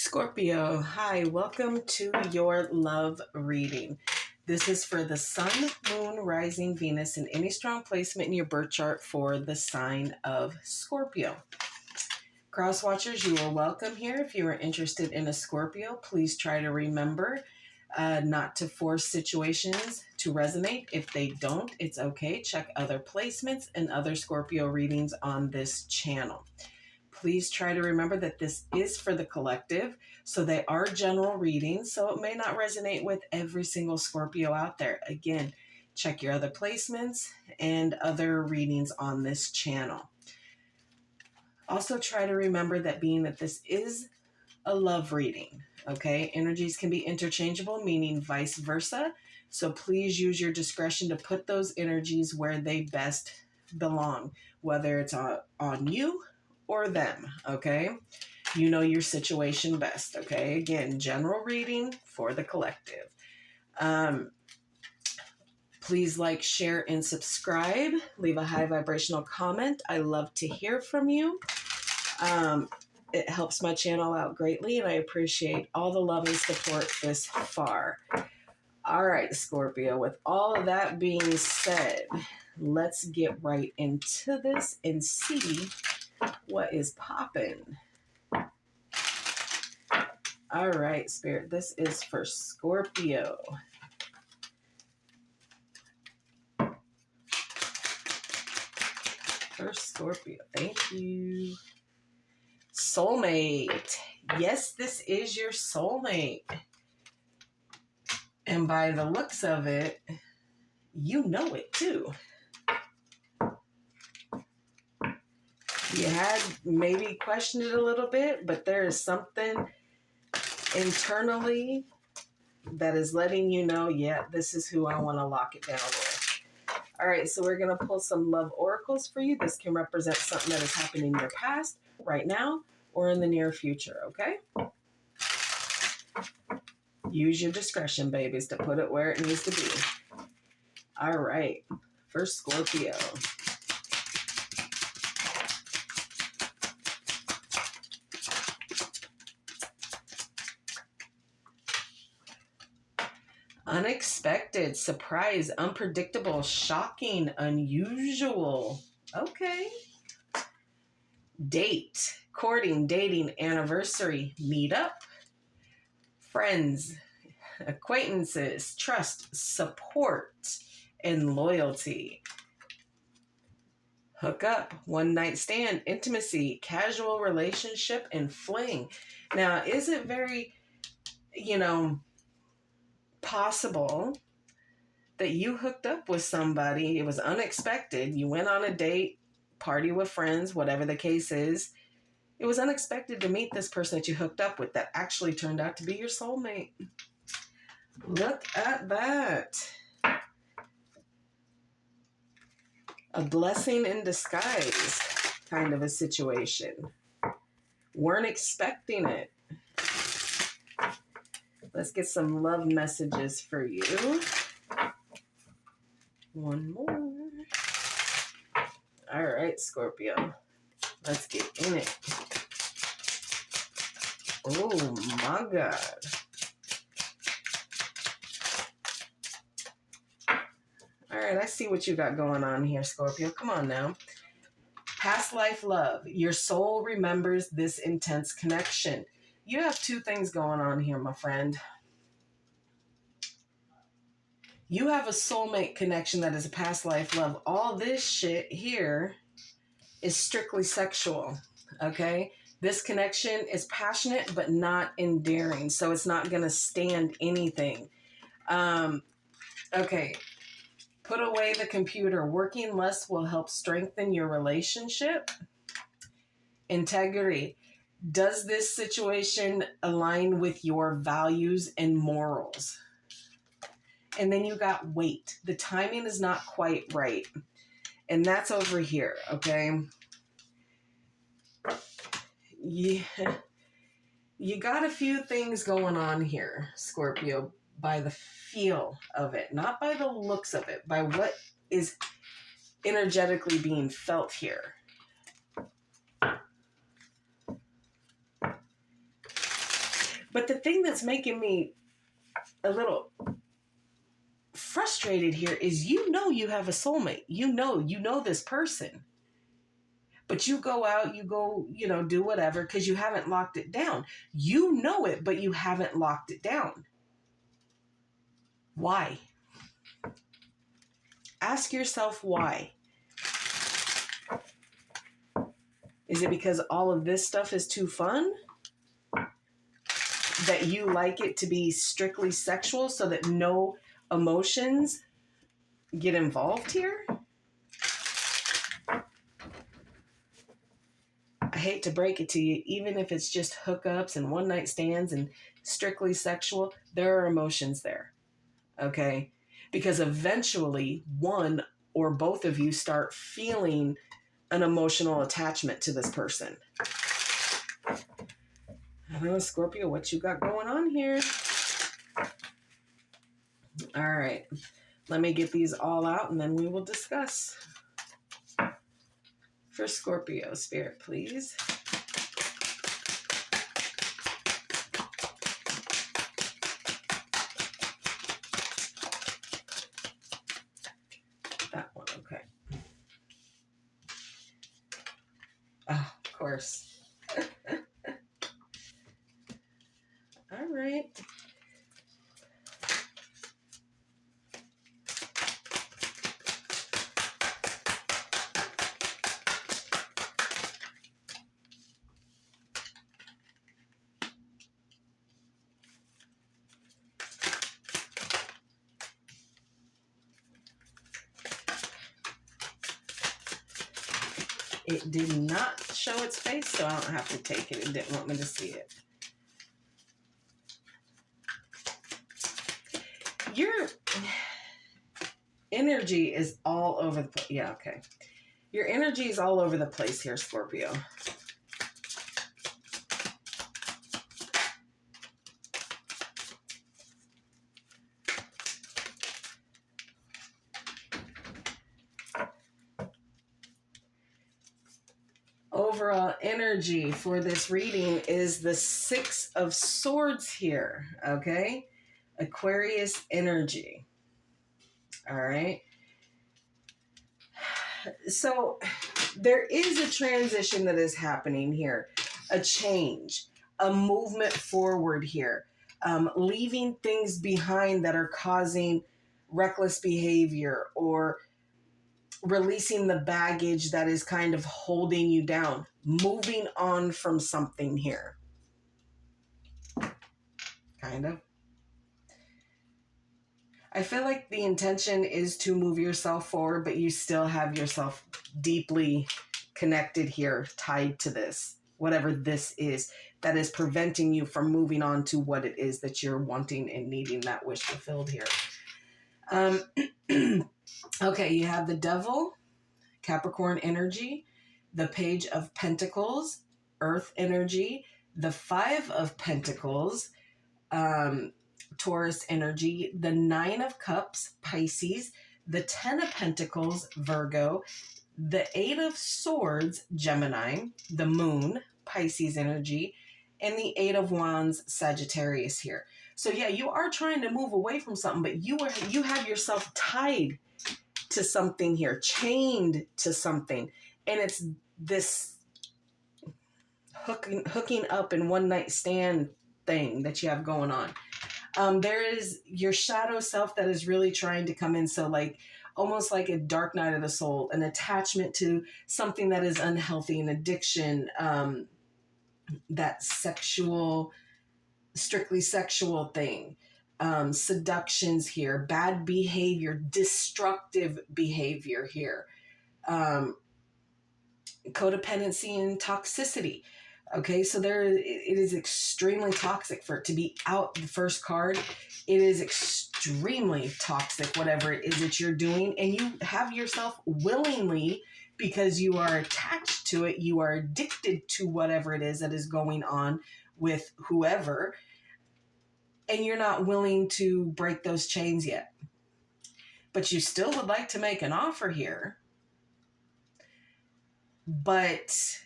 Scorpio, hi, welcome to your love reading. This is for the Sun, Moon, Rising, Venus, and any strong placement in your birth chart for the sign of Scorpio. Crosswatchers, you are welcome here. If you are interested in a Scorpio, please try to remember not to force situations to resonate. If they don't, it's okay. Check other placements and other Scorpio readings on this channel. Please try to remember that this is for the collective, so they are general readings, so it may not resonate with every single Scorpio out there. Again, check your other placements and other readings on this channel. Also try to remember that being that this is a love reading, okay? Energies can be interchangeable, meaning vice versa, so please use your discretion to put those energies where they best belong, whether it's on you or them, okay? You know your situation best, okay? Again, general reading for the collective. Please like, share, and subscribe. Leave a high vibrational comment. I love to hear from you. It helps my channel out greatly, and I appreciate all the love and support this far. All right, Scorpio, with all of that being said, let's get right into this and see what is popping. All right, Spirit, this is for Scorpio. For Scorpio, thank you. Soulmate. Yes, this is your soulmate. And by the looks of it, you know it too. You had maybe questioned it a little bit, but there is something internally that is letting you know, yeah, this is who I want to lock it down with. All right, so we're going to pull some love oracles for you. This can represent something that is happening in your past, right now, or in the near future, okay? Use your discretion, babies, to put it where it needs to be. All right, for Scorpio. Unexpected, surprise, unpredictable, shocking, unusual. Okay. Date, courting, dating, anniversary, meetup, friends, acquaintances, trust, support, and loyalty. Hook up, one night stand, intimacy, casual relationship, and fling. Now, is it very, possible that you hooked up with somebody? It was unexpected. You went on a date, party with friends, whatever the case is. It was unexpected to meet this person that you hooked up with that actually turned out to be your soulmate. Look at that. A blessing in disguise kind of a situation. Weren't expecting it. Let's get some love messages for you. One more. All right, Scorpio. Let's get in it. Oh, my God. All right, I see what you got going on here, Scorpio. Come on now. Past life love. Your soul remembers this intense connection. You have two things going on here, my friend. You have a soulmate connection that is a past life love. All this shit here is strictly sexual, okay? This connection is passionate but not endearing, so it's not going to stand anything. Okay, put away the computer. Working less will help strengthen your relationship. Integrity. Does this situation align with your values and morals? And then you got weight. The timing is not quite right. And that's over here, okay? Yeah. You got a few things going on here, Scorpio, by the feel of it. Not by the looks of it, by what is energetically being felt here. But the thing that's making me a little frustrated here is you have a soulmate. You know this person. But you go out, do whatever because you haven't locked it down. You know it, but you haven't locked it down. Why? Ask yourself why. Is it because all of this stuff is too fun? That you like it to be strictly sexual so that no emotions get involved here? I hate to break it to you, even if it's just hookups and one night stands and strictly sexual, there are emotions there. Okay? Because eventually one or both of you start feeling an emotional attachment to this person. I don't know, Scorpio, what you got going on here? All right. Let me get these all out and then we will discuss. For Scorpio, Spirit, please. That one, okay. Oh, of course. All right. It did not show its face, so I don't have to take it. It didn't want me to see it. Your energy is all over the place. Yeah, okay. Your energy is all over the place here, Scorpio. Overall energy for this reading is the Six of Swords here, okay? Aquarius energy. All right. So there is a transition that is happening here, a change, a movement forward here, leaving things behind that are causing reckless behavior or releasing the baggage that is kind of holding you down, moving on from something here. Kind of. I feel like the intention is to move yourself forward, but you still have yourself deeply connected here, tied to this, whatever this is, that is preventing you from moving on to what it is that you're wanting and needing that wish fulfilled here. Okay, you have the Devil, Capricorn energy, the Page of Pentacles, Earth energy, the Five of Pentacles, Taurus energy, the Nine of Cups, Pisces, the Ten of Pentacles, Virgo, the Eight of Swords, Gemini, the Moon, Pisces energy, and the Eight of Wands, Sagittarius here. So yeah, you are trying to move away from something, but you have yourself tied to something here, chained to something, and it's this hooking up and one night stand thing that you have going on. There is your shadow self that is really trying to come in. So like almost like a dark night of the soul, an attachment to something that is unhealthy, an addiction, that strictly sexual thing, seductions here, bad behavior, destructive behavior here, codependency and toxicity. Okay, so it is extremely toxic for it to be out the first card. It is extremely toxic, whatever it is that you're doing, and you have yourself willingly, because you are attached to it, you are addicted to whatever it is that is going on with whoever, and you're not willing to break those chains yet. But you still would like to make an offer here, but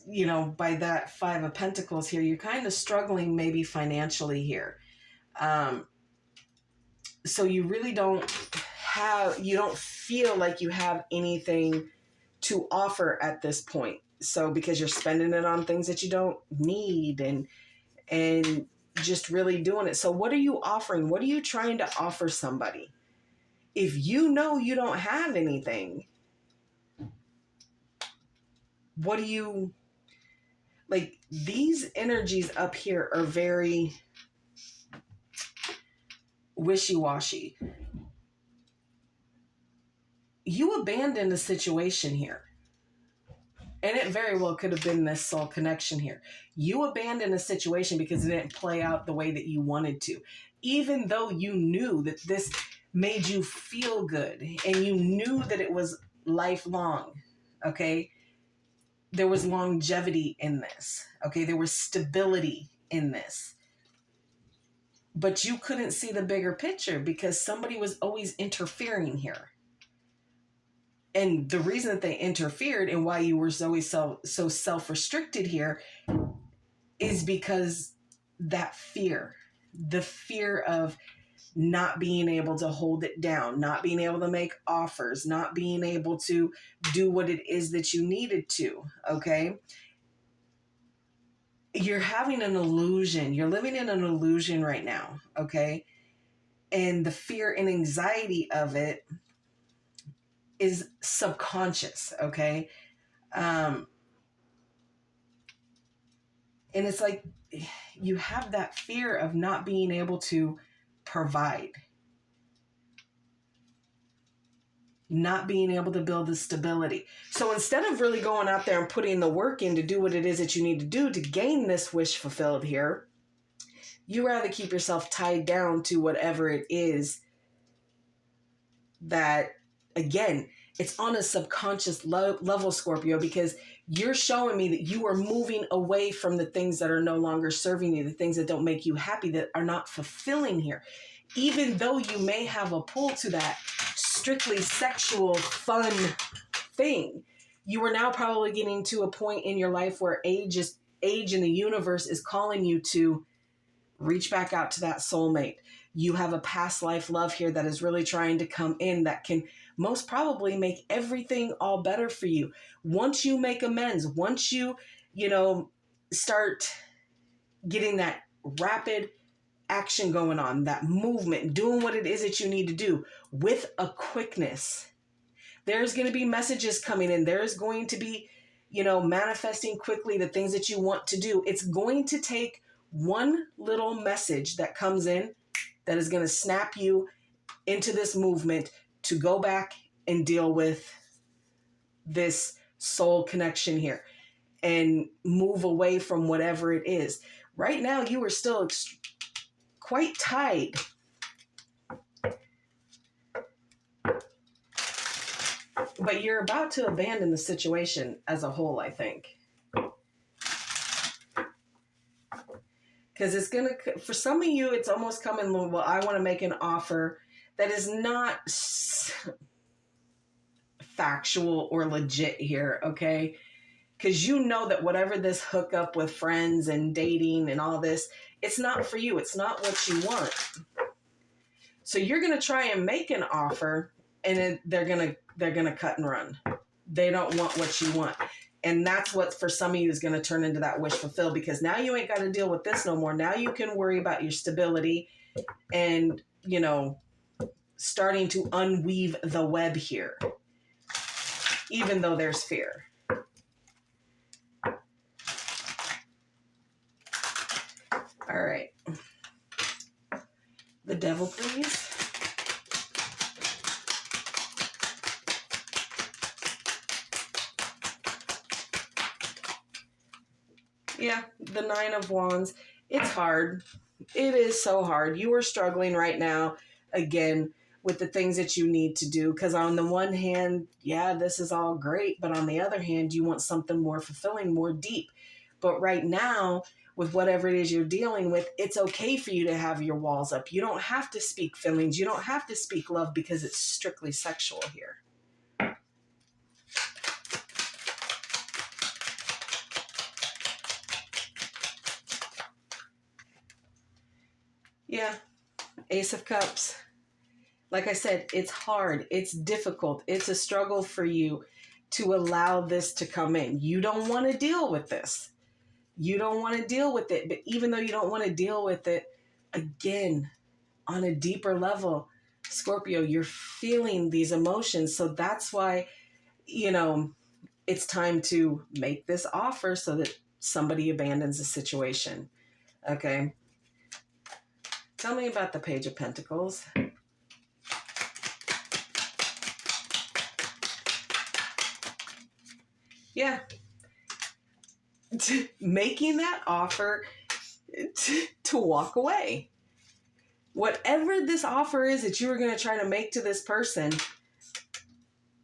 you know, by that Five of Pentacles here, you're kind of struggling maybe financially here. So you really don't feel like you have anything to offer at this point. So because you're spending it on things that you don't need and just really doing it. So what are you offering? What are you trying to offer somebody? If you know you don't have anything, what do you, like, these energies up here are very wishy-washy. You abandoned a situation here. And it very well could have been this soul connection here. You abandoned a situation because it didn't play out the way that you wanted to. Even though you knew that this made you feel good and you knew that it was lifelong, okay? There was longevity in this, okay? There was stability in this. But you couldn't see the bigger picture because somebody was always interfering here. And the reason that they interfered and why you were always so self-restricted here is because that fear, the fear of not being able to hold it down, not being able to make offers, not being able to do what it is that you needed to, okay? You're having an illusion. You're living in an illusion right now, okay? And the fear and anxiety of it is subconscious, okay? And it's like you have that fear of not being able to provide, not being able to build the stability. So instead of really going out there and putting the work in to do what it is that you need to do to gain this wish fulfilled here, you rather keep yourself tied down to whatever it is that, again, it's on a subconscious level, Scorpio, because you're showing me that you are moving away from the things that are no longer serving you, the things that don't make you happy, that are not fulfilling here. Even though you may have a pull to that strictly sexual, fun thing, you are now probably getting to a point in your life where age in the universe is calling you to reach back out to that soulmate. You have a past life love here that is really trying to come in that can most probably make everything all better for you. Once you make amends, once you start getting that rapid action going on, that movement, doing what it is that you need to do with a quickness, there's going to be messages coming in. There's going to be, manifesting quickly the things that you want to do. It's going to take one little message that comes in that is going to snap you into this movement to go back and deal with this soul connection here and move away from whatever it is. Right now, you are still quite tied. But you're about to abandon the situation as a whole, I think. Because it's going to, for some of you, it's almost coming, well, I want to make an offer that is not factual or legit here, okay? Because you know that whatever this hookup with friends and dating and all this, it's not for you. It's not what you want. So you're going to try and make an offer, and they're going to cut and run. They don't want what you want. And that's what for some of you is going to turn into that wish fulfilled, because now you ain't got to deal with this no more. Now you can worry about your stability and, starting to unweave the web here, even though there's fear. All right. The devil, please. Yeah, the Nine of Wands. It's hard. It is so hard. You are struggling right now, again, with the things that you need to do. Because on the one hand, yeah, this is all great. But on the other hand, you want something more fulfilling, more deep. But right now, with whatever it is you're dealing with, it's okay for you to have your walls up. You don't have to speak feelings. You don't have to speak love because it's strictly sexual here. Yeah, Ace of Cups. Like I said, it's hard. It's difficult. It's a struggle for you to allow this to come in. You don't want to deal with this. You don't want to deal with it. But even though you don't want to deal with it, again, on a deeper level, Scorpio, you're feeling these emotions. So that's why, it's time to make this offer so that somebody abandons the situation. Okay. Tell me about the Page of Pentacles. Yeah. Making that offer to walk away. Whatever this offer is that you were going to try to make to this person,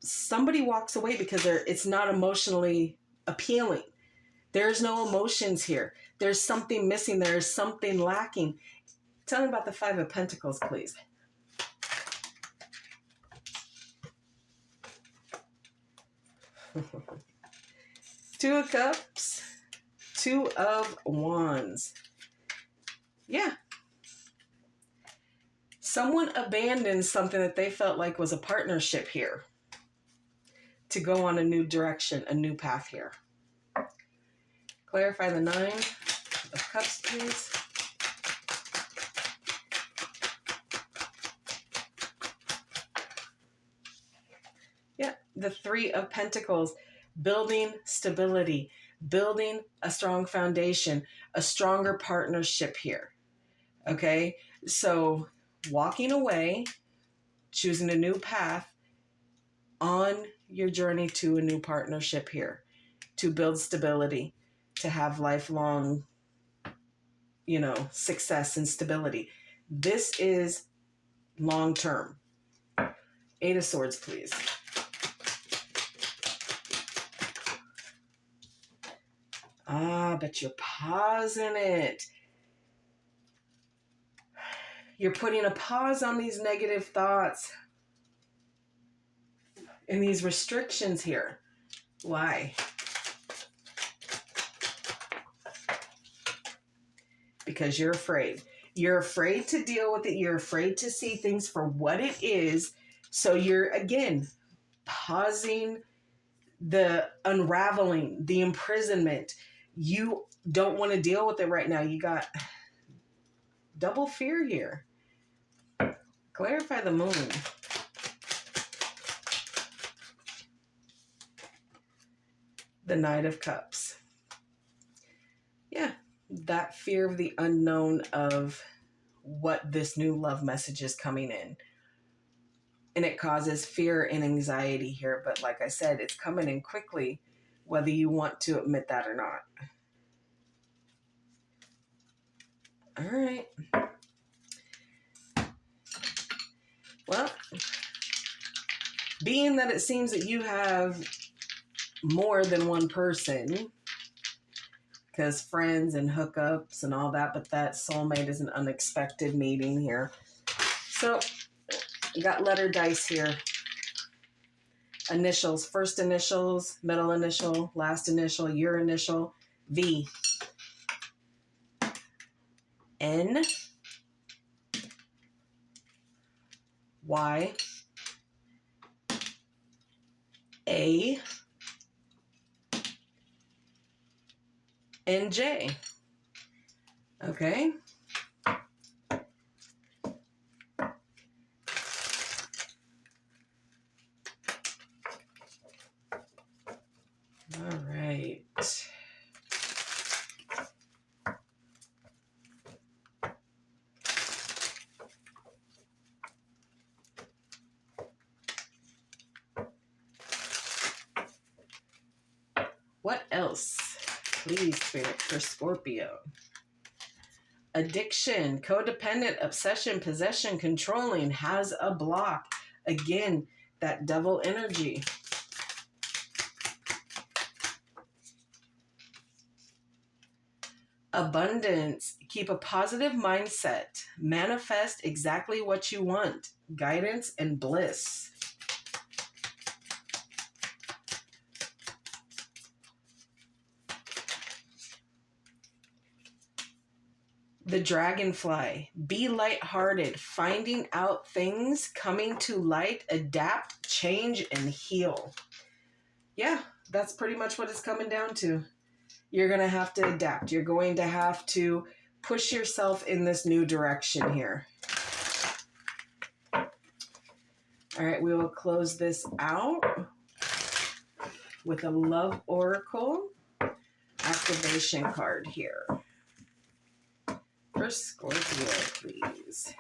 somebody walks away because it's not emotionally appealing. There's no emotions here. There's something missing. There's something lacking. Tell me about the Five of Pentacles, please. Two of Cups, Two of Wands. Yeah. Someone abandoned something that they felt like was a partnership here to go on a new direction, a new path here. Clarify the Nine of Cups, please. Yeah, the Three of Pentacles. Building stability, building a strong foundation, a stronger partnership here. Okay, so walking away, choosing a new path on your journey to a new partnership here, to build stability, to have lifelong, success and stability. This is long term. Eight of Swords, please. But you're pausing it. You're putting a pause on these negative thoughts and these restrictions here. Why? Because you're afraid. You're afraid to deal with it. You're afraid to see things for what it is. So you're, again, pausing the unraveling, the imprisonment. You don't want to deal with it right now. You got double fear here. Clarify the Moon. The Knight of Cups. Yeah, that fear of the unknown of what this new love message is coming in. And it causes fear and anxiety here. But like I said, it's coming in quickly, whether you want to admit that or not. All right. Well, being that it seems that you have more than one person, because friends and hookups and all that, but that soulmate is an unexpected meeting here. So, you got letter dice here. Initials, first initials, middle initial, last initial, your initial, V, N, Y, A, and J. Okay. All right. What else? Please, Spirit, for Scorpio. Addiction, codependent, obsession, possession, controlling, has a block. Again, that devil energy. Abundance, keep a positive mindset. Manifest exactly what you want. Guidance and bliss. The dragonfly. Be lighthearted. Finding out things, coming to light, adapt, change, and heal. Yeah, that's pretty much what it's coming down to. You're going to have to adapt. You're going to have to push yourself in this new direction here. All right, we will close this out with a love oracle activation card here. For Scorpio, please.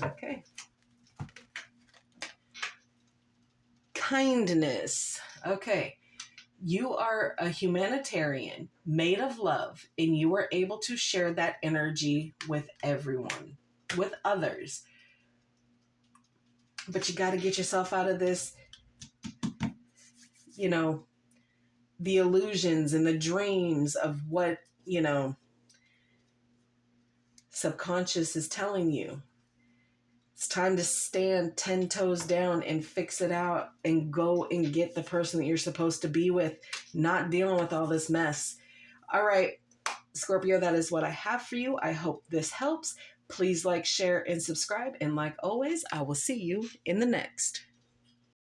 Okay. Kindness. Okay. You are a humanitarian made of love, and you are able to share that energy with everyone, with others. But you got to get yourself out of this, you know, the illusions and the dreams of what, you know, subconscious is telling you. It's time to stand 10 toes down and fix it out and go and get the person that you're supposed to be with, not dealing with all this mess. All right, Scorpio, that is what I have for you. I hope this helps. Please like, share, and subscribe. And like always, I will see you in the next.